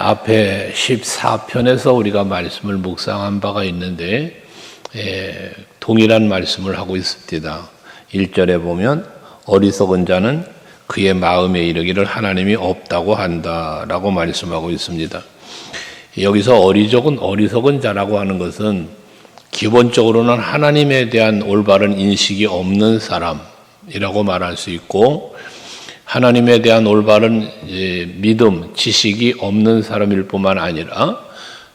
앞에 14편에서 우리가 말씀을 묵상한 바가 있는데 동일한 말씀을 하고 있습니다. 1절에 보면 어리석은 자는 그의 마음에 이르기를 하나님이 없다고 한다라고 말씀하고 있습니다. 여기서 어리석은 자라고 하는 것은 기본적으로는 하나님에 대한 올바른 인식이 없는 사람이라고 말할 수 있고, 하나님에 대한 올바른 믿음, 지식이 없는 사람일 뿐만 아니라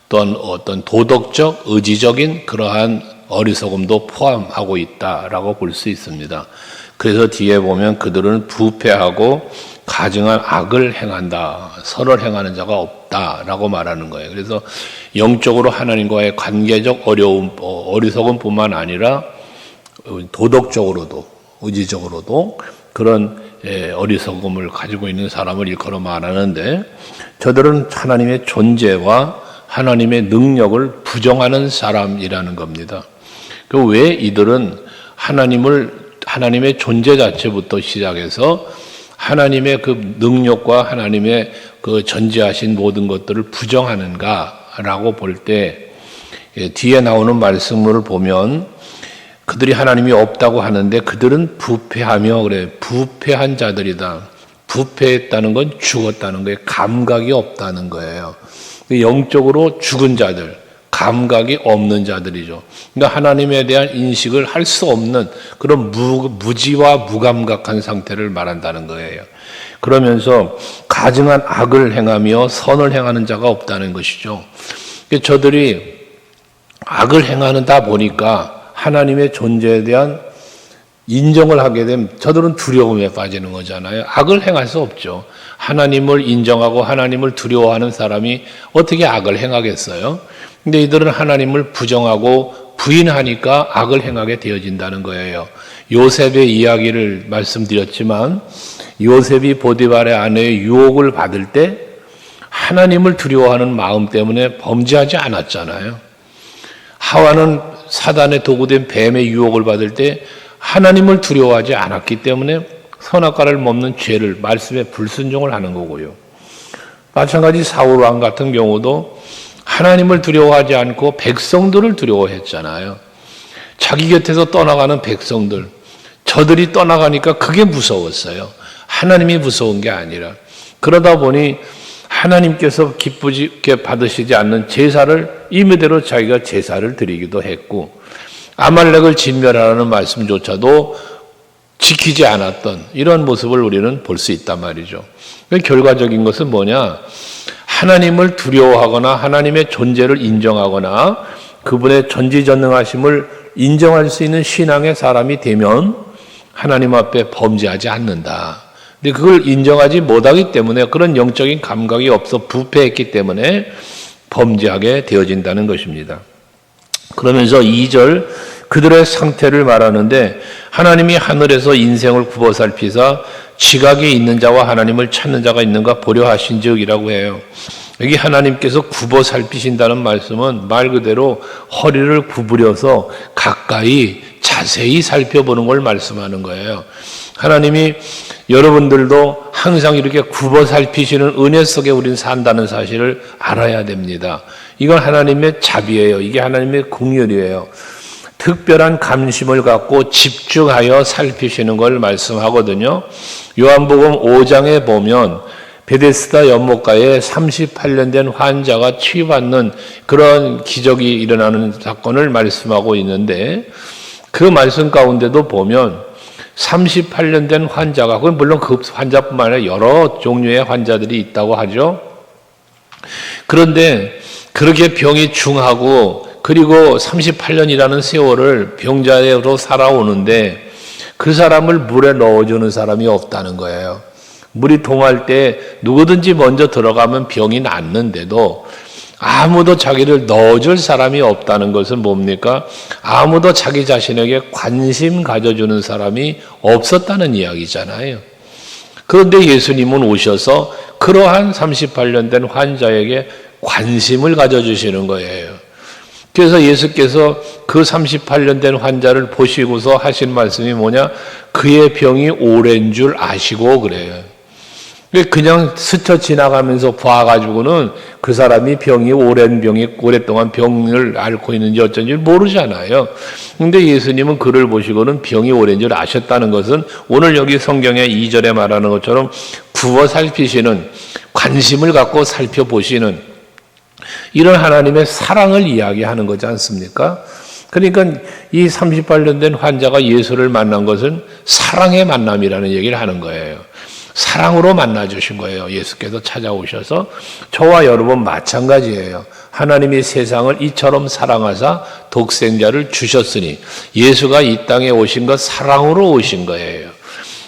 또한 어떤 도덕적, 의지적인 그러한 어리석음도 포함하고 있다라고 볼 수 있습니다. 그래서 뒤에 보면 그들은 부패하고 가증한 악을 행한다, 선을 행하는 자가 없다라고 말하는 거예요. 그래서 영적으로 하나님과의 관계적 어리석음뿐만 아니라 도덕적으로도 의지적으로도 그런 어리석음을 가지고 있는 사람을 일컬어 말하는데, 저들은 하나님의 존재와 하나님의 능력을 부정하는 사람이라는 겁니다. 왜 이들은 하나님의 존재 자체부터 시작해서 하나님의 그 능력과 하나님의 그 전제하신 모든 것들을 부정하는가라고 볼 때, 뒤에 나오는 말씀을 보면 그들이 하나님이 없다고 하는데 그들은 부패하며 그래, 부패한 자들이다. 부패했다는 건 죽었다는 거예요. 감각이 없다는 거예요. 영적으로 죽은 자들, 감각이 없는 자들이죠. 그러니까 하나님에 대한 인식을 할 수 없는 그런 무지와 무감각한 상태를 말한다는 거예요. 그러면서 가증한 악을 행하며 선을 행하는 자가 없다는 것이죠. 저들이 악을 행하다 보니까 하나님의 존재에 대한 인정을 하게 되면 저들은 두려움에 빠지는 거잖아요. 악을 행할 수 없죠. 하나님을 인정하고 하나님을 두려워하는 사람이 어떻게 악을 행하겠어요? 근데 이들은 하나님을 부정하고 부인하니까 악을 행하게 되어진다는 거예요. 요셉의 이야기를 말씀드렸지만, 요셉이 보디발의 아내의 유혹을 받을 때 하나님을 두려워하는 마음 때문에 범죄하지 않았잖아요. 하와는 사단의 도구된 뱀의 유혹을 받을 때 하나님을 두려워하지 않았기 때문에 선악과를 먹는 죄를, 말씀에 불순종을 하는 거고요. 마찬가지 사울 왕 같은 경우도 하나님을 두려워하지 않고 백성들을 두려워했잖아요. 자기 곁에서 떠나가는 백성들, 저들이 떠나가니까 그게 무서웠어요. 하나님이 무서운 게 아니라. 그러다 보니 하나님께서 기쁘게 받으시지 않는 제사를 임의대로 자기가 제사를 드리기도 했고, 아말렉을 진멸하라는 말씀조차도 지키지 않았던 이런 모습을 우리는 볼 수 있단 말이죠. 결과적인 것은 뭐냐? 하나님을 두려워하거나 하나님의 존재를 인정하거나 그분의 전지전능하심을 인정할 수 있는 신앙의 사람이 되면 하나님 앞에 범죄하지 않는다. 근데 그걸 인정하지 못하기 때문에, 그런 영적인 감각이 없어 부패했기 때문에 범죄하게 되어진다는 것입니다. 그러면서 2절 그들의 상태를 말하는데, 하나님이 하늘에서 인생을 굽어 살피사 지각이 있는 자와 하나님을 찾는 자가 있는가 보려 하신즉이라고 해요. 여기 하나님께서 굽어 살피신다는 말씀은 말 그대로 허리를 구부려서 가까이 자세히 살펴보는 걸 말씀하는 거예요. 하나님이 여러분들도 항상 이렇게 굽어 살피시는 은혜 속에 우리는 산다는 사실을 알아야 됩니다. 이건 하나님의 자비예요. 이게 하나님의 긍휼이에요. 특별한 감심을 갖고 집중하여 살피시는 걸 말씀하거든요. 요한복음 5장에 보면 베데스다 연못가에 38년 된 환자가 치유받는 그런 기적이 일어나는 사건을 말씀하고 있는데, 그 말씀 가운데도 보면 38년 된 환자가, 그건 물론 그 환자뿐만 아니라 여러 종류의 환자들이 있다고 하죠. 그런데 그렇게 병이 중하고 그리고 38년이라는 세월을 병자로 살아오는데 그 사람을 물에 넣어주는 사람이 없다는 거예요. 물이 동할 때 누구든지 먼저 들어가면 병이 낫는데도 아무도 자기를 넣어줄 사람이 없다는 것은 뭡니까? 아무도 자기 자신에게 관심 가져주는 사람이 없었다는 이야기잖아요. 그런데 예수님은 오셔서 그러한 38년 된 환자에게 관심을 가져주시는 거예요. 그래서 예수께서 그 38년 된 환자를 보시고서 하신 말씀이 뭐냐? 그의 병이 오랜 줄 아시고 그래요. 그냥 스쳐 지나가면서 봐가지고는 그 사람이 오랫동안 병을 앓고 있는지 어쩐지 모르잖아요. 근데 예수님은 그를 보시고는 병이 오랜 줄 아셨다는 것은 오늘 여기 성경의 2절에 말하는 것처럼 굽어 살피시는, 관심을 갖고 살펴보시는 이런 하나님의 사랑을 이야기하는 거지 않습니까? 그러니까 이 38년 된 환자가 예수를 만난 것은 사랑의 만남이라는 얘기를 하는 거예요. 사랑으로 만나주신 거예요. 예수께서 찾아오셔서. 저와 여러분 마찬가지예요. 하나님이 세상을 이처럼 사랑하사 독생자를 주셨으니, 예수가 이 땅에 오신 것 사랑으로 오신 거예요.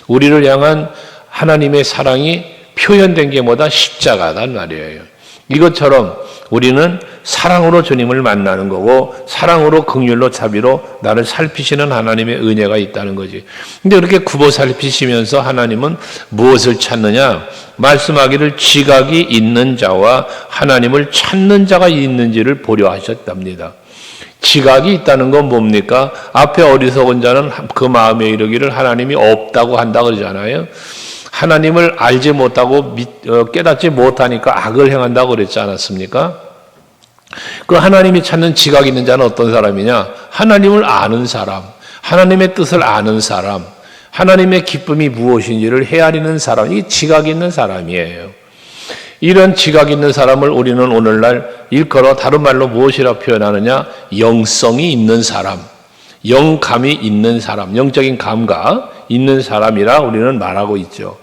우리를 향한 하나님의 사랑이 표현된 게 뭐다? 십자가단 말이에요. 이것처럼 우리는 사랑으로 주님을 만나는 거고, 사랑으로 긍휼로 자비로 나를 살피시는 하나님의 은혜가 있다는 거지. 근데 그렇게 굽어 살피시면서 하나님은 무엇을 찾느냐? 말씀하기를 지각이 있는 자와 하나님을 찾는 자가 있는지를 보려 하셨답니다. 지각이 있다는 건 뭡니까? 앞에 어리석은 자는 그 마음에 이르기를 하나님이 없다고 한다 그러잖아요. 하나님을 알지 못하고 깨닫지 못하니까 악을 행한다고 그랬지 않았습니까? 그 하나님이 찾는 지각이 있는 자는 어떤 사람이냐? 하나님을 아는 사람, 하나님의 뜻을 아는 사람, 하나님의 기쁨이 무엇인지를 헤아리는 사람, 이 지각이 있는 사람이에요. 이런 지각이 있는 사람을 우리는 오늘날 일컬어 다른 말로 무엇이라 표현하느냐? 영성이 있는 사람, 영감이 있는 사람, 영적인 감각 있는 사람이라 우리는 말하고 있죠.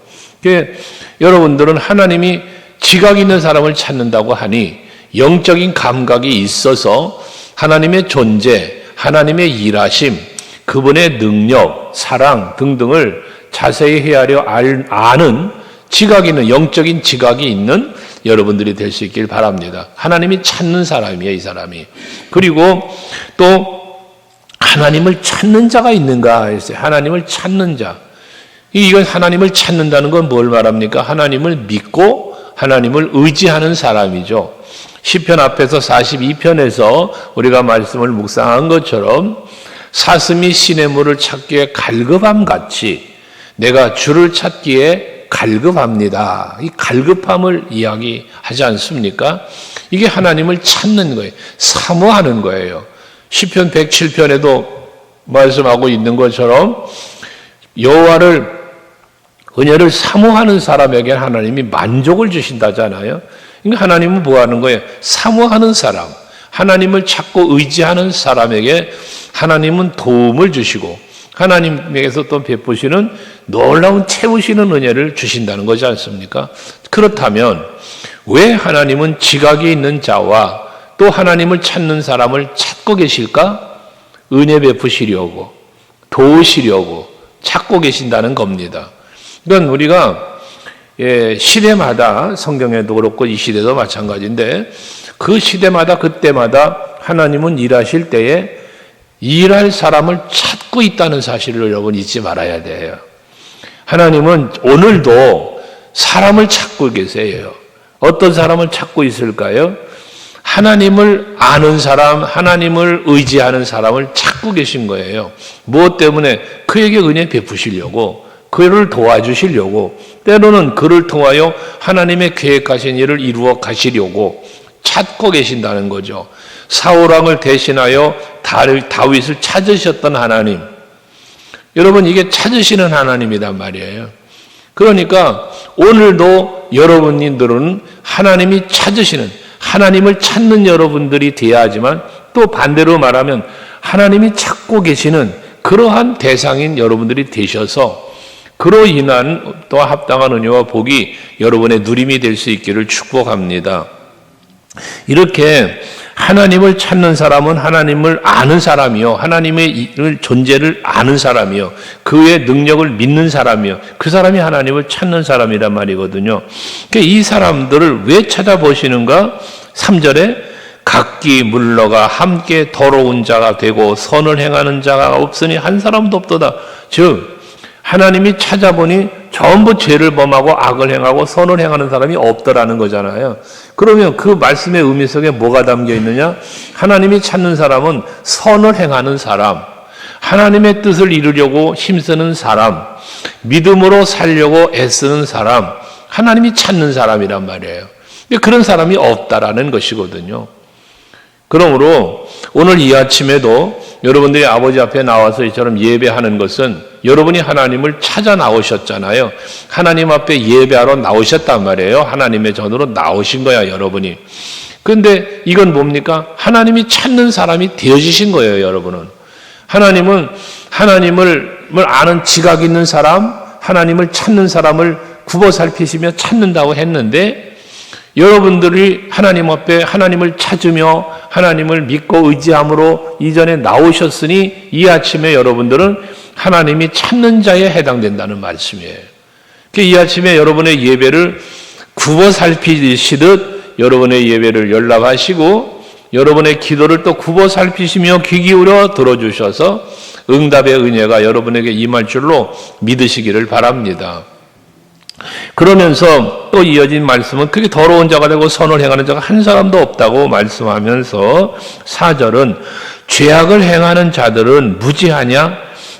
여러분들은 하나님이 지각 있는 사람을 찾는다고 하니 영적인 감각이 있어서 하나님의 존재, 하나님의 일하심, 그분의 능력, 사랑 등등을 자세히 헤아려 아는 지각이 있는, 영적인 지각이 있는 여러분들이 될 수 있길 바랍니다. 하나님이 찾는 사람이에요, 이 사람이. 그리고 또 하나님을 찾는 자가 있는가 했어요. 하나님을 찾는 자. 이건 하나님을 찾는다는 건 뭘 말합니까? 하나님을 믿고 하나님을 의지하는 사람이죠. 시편 앞에서 42편에서 우리가 말씀을 묵상한 것처럼 사슴이 시냇물을 찾기에 갈급함 같이 내가 주를 찾기에 갈급합니다. 이 갈급함을 이야기하지 않습니까? 이게 하나님을 찾는 거예요. 사모하는 거예요. 시편 107편에도 말씀하고 있는 것처럼 여호와를 은혜를 사모하는 사람에게 하나님이 만족을 주신다잖아요. 그러니까 하나님은 뭐 하는 거예요? 사모하는 사람, 하나님을 찾고 의지하는 사람에게 하나님은 도움을 주시고 하나님에게서 또 베푸시는 놀라운 채우시는 은혜를 주신다는 거지 않습니까? 그렇다면 왜 하나님은 지각이 있는 자와 또 하나님을 찾는 사람을 찾고 계실까? 은혜 베푸시려고, 도우시려고 찾고 계신다는 겁니다. 이건 우리가 시대마다, 성경에도 그렇고 이 시대도 마찬가지인데, 그 시대마다 그때마다 하나님은 일하실 때에 일할 사람을 찾고 있다는 사실을 여러분 잊지 말아야 돼요. 하나님은 오늘도 사람을 찾고 계세요. 어떤 사람을 찾고 있을까요? 하나님을 아는 사람, 하나님을 의지하는 사람을 찾고 계신 거예요. 무엇 때문에? 그에게 은혜 베푸시려고, 그를 도와주시려고, 때로는 그를 통하여 하나님의 계획하신 일을 이루어 가시려고 찾고 계신다는 거죠. 사울왕을 대신하여 다윗을 찾으셨던 하나님, 여러분 이게 찾으시는 하나님이란 말이에요. 그러니까 오늘도 여러분들은 하나님이 찾으시는, 하나님을 찾는 여러분들이 되어야 하지만, 또 반대로 말하면 하나님이 찾고 계시는 그러한 대상인 여러분들이 되셔서 그로 인한 또 합당한 은혜와 복이 여러분의 누림이 될 수 있기를 축복합니다. 이렇게 하나님을 찾는 사람은 하나님을 아는 사람이요, 하나님의 존재를 아는 사람이요, 그의 능력을 믿는 사람이요, 그 사람이 하나님을 찾는 사람이란 말이거든요. 그러니까 이 사람들을 왜 찾아보시는가? 3절에 각기 물러가 함께 더러운 자가 되고 선을 행하는 자가 없으니 한 사람도 없도다. 즉 하나님이 찾아보니 전부 죄를 범하고 악을 행하고 선을 행하는 사람이 없더라는 거잖아요. 그러면 그 말씀의 의미 속에 뭐가 담겨 있느냐? 하나님이 찾는 사람은 선을 행하는 사람, 하나님의 뜻을 이루려고 힘쓰는 사람, 믿음으로 살려고 애쓰는 사람, 하나님이 찾는 사람이란 말이에요. 근데 그런 사람이 없다라는 것이거든요. 그러므로 오늘 이 아침에도 여러분들이 아버지 앞에 나와서 이처럼 예배하는 것은 여러분이 하나님을 찾아 나오셨잖아요. 하나님 앞에 예배하러 나오셨단 말이에요. 하나님의 전으로 나오신 거야, 여러분이. 그런데 이건 뭡니까? 하나님이 찾는 사람이 되어지신 거예요, 여러분은. 하나님은 하나님을 아는 지각 있는 사람, 하나님을 찾는 사람을 굽어 살피시며 찾는다고 했는데, 여러분들이 하나님 앞에 하나님을 찾으며 하나님을 믿고 의지함으로 이전에 나오셨으니 이 아침에 여러분들은 하나님이 찾는 자에 해당된다는 말씀이에요. 이 아침에 여러분의 예배를 굽어 살피시듯 여러분의 예배를 연락하시고 여러분의 기도를 또 굽어 살피시며 귀 기울여 들어주셔서 응답의 은혜가 여러분에게 임할 줄로 믿으시기를 바랍니다. 그러면서 또 이어진 말씀은 크게 더러운 자가 되고 선을 행하는 자가 한 사람도 없다고 말씀하면서 4절은 죄악을 행하는 자들은 무지하냐?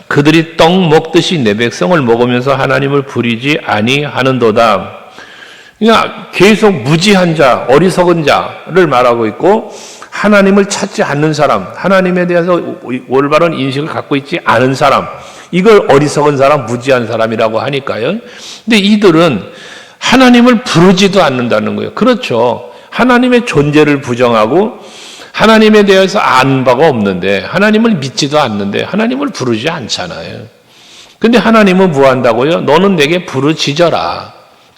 그들이 떡 먹듯이 내 백성을 먹으면서 하나님을 부리지 아니하는도다. 그러니까 계속 무지한 자, 어리석은 자를 말하고 있고 하나님을 찾지 않는 사람, 하나님에 대해서 올바른 인식을 갖고 있지 않은 사람, 이걸 어리석은 사람, 무지한 사람이라고 하니까요. 근데 이들은 하나님을 부르지도 않는다는 거예요. 그렇죠. 하나님의 존재를 부정하고 하나님에 대해서 아는 바가 없는데 하나님을 믿지도 않는데 하나님을 부르지 않잖아요. 근데 하나님은 뭐 한다고요? 너는 내게 부르짖어라.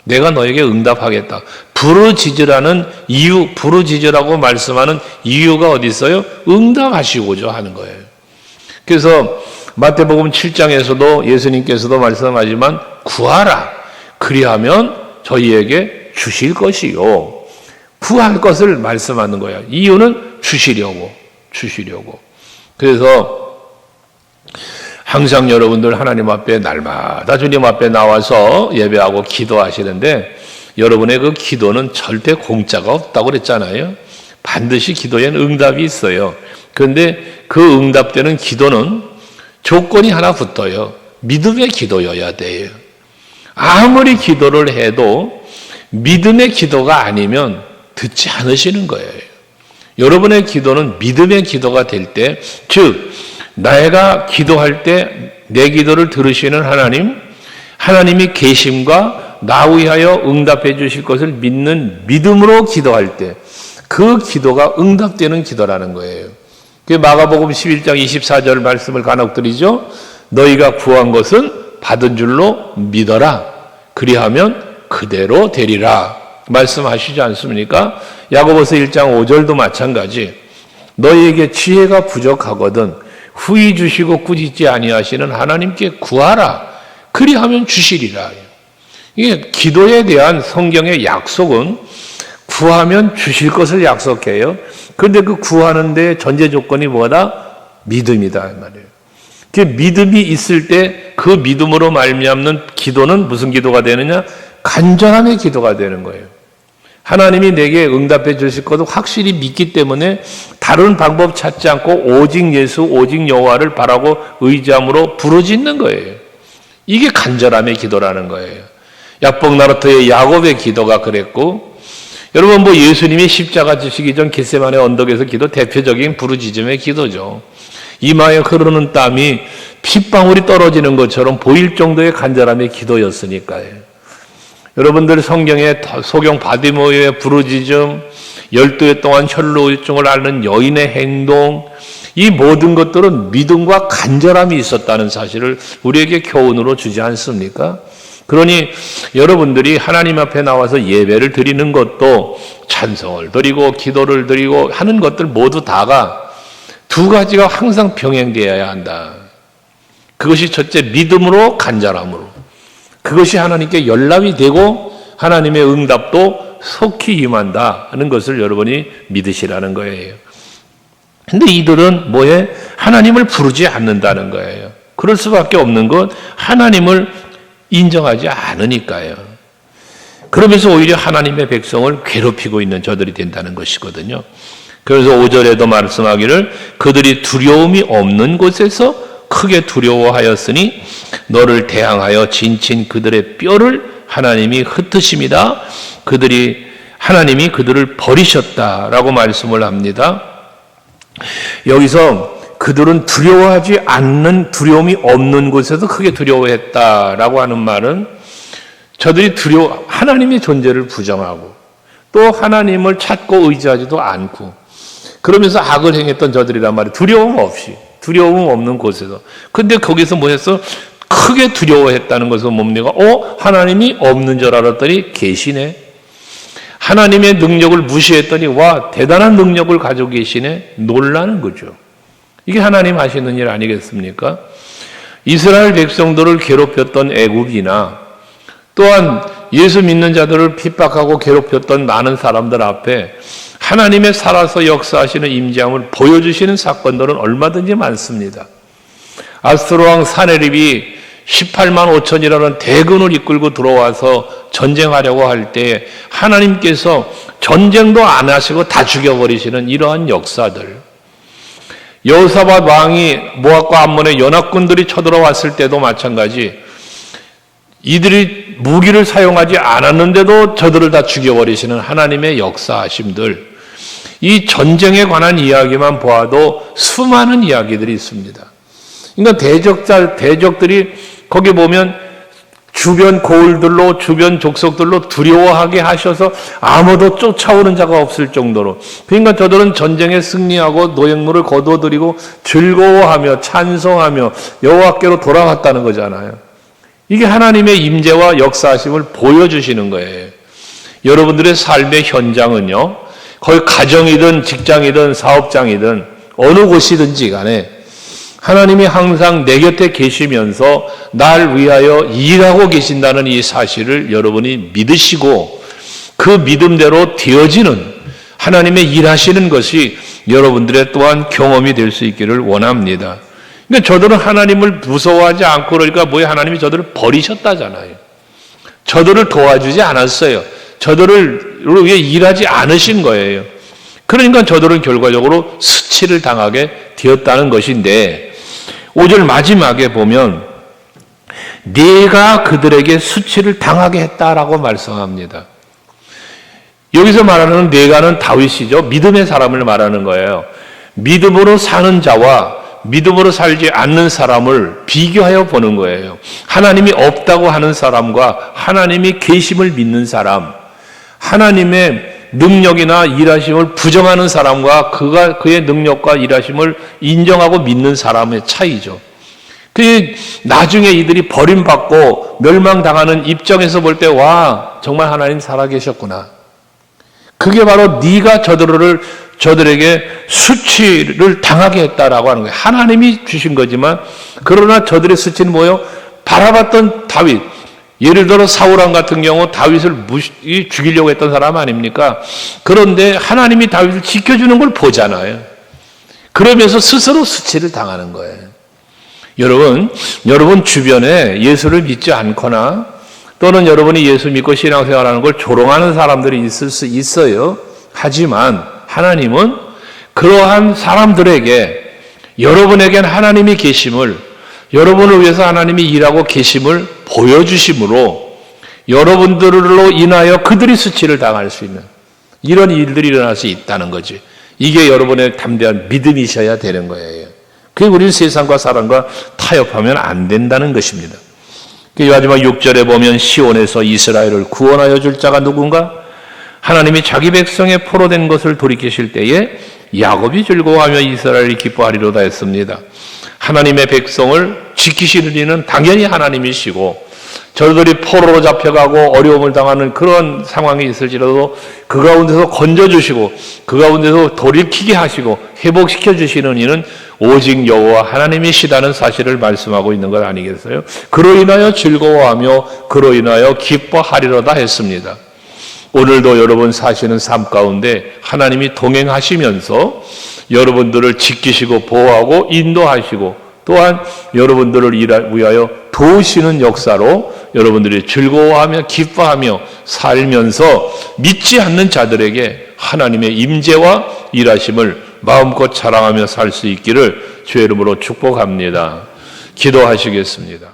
내가 너에게 응답하겠다. 부르짖으라는 이유, 부르짖으라고 말씀하는 이유가 어디 있어요? 응답하시고자 하는 거예요. 그래서 마태복음 7장에서도 예수님께서도 말씀하지만 구하라. 그리하면 저희에게 주실 것이요. 구할 것을 말씀하는 거예요. 이유는 주시려고. 그래서 항상 여러분들 하나님 앞에 날마다 주님 앞에 나와서 예배하고 기도하시는데 여러분의 그 기도는 절대 공짜가 없다고 그랬잖아요. 반드시 기도에는 응답이 있어요. 그런데 그 응답되는 기도는 조건이 하나 붙어요. 믿음의 기도여야 돼요. 아무리 기도를 해도 믿음의 기도가 아니면 듣지 않으시는 거예요. 여러분의 기도는 믿음의 기도가 될 때, 즉 내가 기도할 때 내 기도를 들으시는 하나님, 하나님이 계심과 나 위하여 응답해 주실 것을 믿는 믿음으로 기도할 때 그 기도가 응답되는 기도라는 거예요. 그 마가복음 11장 24절 말씀을 간혹 드리죠. 너희가 구한 것은 받은 줄로 믿어라. 그리하면 그대로 되리라. 말씀하시지 않습니까? 야고보서 1장 5절도 마찬가지. 너희에게 지혜가 부족하거든 후히 주시고 꾸짖지 아니하시는 하나님께 구하라. 그리하면 주시리라. 이게 기도에 대한 성경의 약속은 구하면 주실 것을 약속해요. 그런데 그 구하는 데 전제 조건이 뭐다? 믿음이다 말이에요. 그 믿음이 있을 때 그 믿음으로 말미암는 기도는 무슨 기도가 되느냐? 간절함의 기도가 되는 거예요. 하나님이 내게 응답해 주실 것을 확실히 믿기 때문에 다른 방법 찾지 않고 오직 예수, 오직 여호와를 바라고 의지함으로 부르짖는 거예요. 이게 간절함의 기도라는 거예요. 약복 나루터의 야곱의 기도가 그랬고, 여러분 뭐 예수님이 십자가 지시기 전 겟세마네 언덕에서 기도 대표적인 부르짖음의 기도죠. 이마에 흐르는 땀이 핏방울이 떨어지는 것처럼 보일 정도의 간절함의 기도였으니까요. 여러분들 성경에 소경 바디모의 부르짖음, 12해 동안 혈루증을 앓는 여인의 행동, 이 모든 것들은 믿음과 간절함이 있었다는 사실을 우리에게 교훈으로 주지 않습니까? 그러니 여러분들이 하나님 앞에 나와서 예배를 드리는 것도 찬송을 드리고 기도를 드리고 하는 것들 모두 다가 두 가지가 항상 병행되어야 한다. 그것이 첫째 믿음으로 간절함으로. 그것이 하나님께 연락이 되고 하나님의 응답도 속히 임한다 하는 것을 여러분이 믿으시라는 거예요. 근데 이들은 뭐해? 하나님을 부르지 않는다는 거예요. 그럴 수밖에 없는 건 하나님을 인정하지 않으니까요. 그러면서 오히려 하나님의 백성을 괴롭히고 있는 저들이 된다는 것이거든요. 그래서 5절에도 말씀하기를 그들이 두려움이 없는 곳에서 크게 두려워하였으니 너를 대항하여 진친 그들의 뼈를 하나님이 흩으심이다. 하나님이 그들을 버리셨다라고 말씀을 합니다. 여기서 그들은 두려워하지 않는, 두려움이 없는 곳에서 크게 두려워했다라고 하는 말은 저들이 하나님의 존재를 부정하고 또 하나님을 찾고 의지하지도 않고 그러면서 악을 행했던 저들이란 말이에요. 두려움 없는 곳에서. 근데 거기서 뭐 했어? 크게 두려워했다는 것은 뭡니까? 하나님이 없는 줄 알았더니 계시네. 하나님의 능력을 무시했더니 와, 대단한 능력을 가지고 계시네. 놀라는 거죠. 이게 하나님 하시는 일 아니겠습니까? 이스라엘 백성들을 괴롭혔던 애굽이나 또한 예수 믿는 자들을 핍박하고 괴롭혔던 많은 사람들 앞에 하나님의 살아서 역사하시는 임재함을 보여주시는 사건들은 얼마든지 많습니다. 아스트로 왕 사네립이 18만 5천이라는 대군을 이끌고 들어와서 전쟁하려고 할 때 하나님께서 전쟁도 안 하시고 다 죽여버리시는 이러한 역사들, 여호사밧 왕이 모압과 암몬의 연합군들이 쳐들어왔을 때도 마찬가지, 이들이 무기를 사용하지 않았는데도 저들을 다 죽여버리시는 하나님의 역사하심들, 이 전쟁에 관한 이야기만 보아도 수많은 이야기들이 있습니다. 그러니까 대적들이 거기 보면 주변 고을들로, 주변 족속들로 두려워하게 하셔서 아무도 쫓아오는 자가 없을 정도로, 그러니까 저들은 전쟁에 승리하고 노획물을 거두어들이고 즐거워하며 찬송하며 여호와께로 돌아갔다는 거잖아요. 이게 하나님의 임재와 역사하심을 보여주시는 거예요. 여러분들의 삶의 현장은요, 거의 가정이든 직장이든 사업장이든 어느 곳이든지 간에 하나님이 항상 내 곁에 계시면서 날 위하여 일하고 계신다는 이 사실을 여러분이 믿으시고 그 믿음대로 되어지는 하나님의 일하시는 것이 여러분들의 또한 경험이 될 수 있기를 원합니다. 그러니까 저들은 하나님을 무서워하지 않고, 그러니까 뭐예요? 하나님이 저들을 버리셨다잖아요. 저들을 도와주지 않았어요. 저들을 위해 일하지 않으신 거예요. 그러니까 저들은 결과적으로 수치를 당하게 되었다는 것인데, 5절 마지막에 보면 네가 그들에게 수치를 당하게 했다라고 말씀합니다. 여기서 말하는 네가는 다윗이죠. 믿음의 사람을 말하는 거예요. 믿음으로 사는 자와 믿음으로 살지 않는 사람을 비교하여 보는 거예요. 하나님이 없다고 하는 사람과 하나님이 계심을 믿는 사람, 하나님의 능력이나 일하심을 부정하는 사람과 그의 능력과 일하심을 인정하고 믿는 사람의 차이죠. 나중에 이들이 버림받고 멸망당하는 입장에서 볼 때, 와, 정말 하나님 살아계셨구나. 그게 바로 네가 저들에게 수치를 당하게 했다라고 하는 거예요. 하나님이 주신 거지만, 그러나 저들의 수치는 뭐예요? 바라봤던 다윗, 예를 들어 사울왕 같은 경우 다윗을 죽이려고 했던 사람 아닙니까? 그런데 하나님이 다윗을 지켜주는 걸 보잖아요. 그러면서 스스로 수치를 당하는 거예요. 여러분 주변에 예수를 믿지 않거나 또는 여러분이 예수 믿고 신앙생활하는 걸 조롱하는 사람들이 있을 수 있어요. 하지만 하나님은 그러한 사람들에게, 여러분에겐 하나님이 계심을, 여러분을 위해서 하나님이 일하고 계심을 보여주심으로 여러분들로 인하여 그들이 수치를 당할 수 있는 이런 일들이 일어날 수 있다는 거지. 이게 여러분의 담대한 믿음이셔야 되는 거예요. 그게 우리는 세상과 사람과 타협하면 안 된다는 것입니다. 마지막 6절에 보면 시온에서 이스라엘을 구원하여 줄 자가 누군가? 하나님이 자기 백성의 포로된 것을 돌이키실 때에 야곱이 즐거워하며 이스라엘이 기뻐하리로다 했습니다. 하나님의 백성을 지키시는 이는 당연히 하나님이시고, 저들이 포로로 잡혀가고 어려움을 당하는 그런 상황이 있을지라도 그 가운데서 건져주시고 그 가운데서 돌이키게 하시고 회복시켜 주시는 이는 오직 여호와 하나님이시다는 사실을 말씀하고 있는 것 아니겠어요? 그로 인하여 즐거워하며 그로 인하여 기뻐하리로다 했습니다. 오늘도 여러분 사시는 삶 가운데 하나님이 동행하시면서 여러분들을 지키시고 보호하고 인도하시고 또한 여러분들을 위하여 도우시는 역사로 여러분들이 즐거워하며 기뻐하며 살면서 믿지 않는 자들에게 하나님의 임재와 일하심을 마음껏 자랑하며 살 수 있기를 주의 이름으로 축복합니다. 기도하시겠습니다.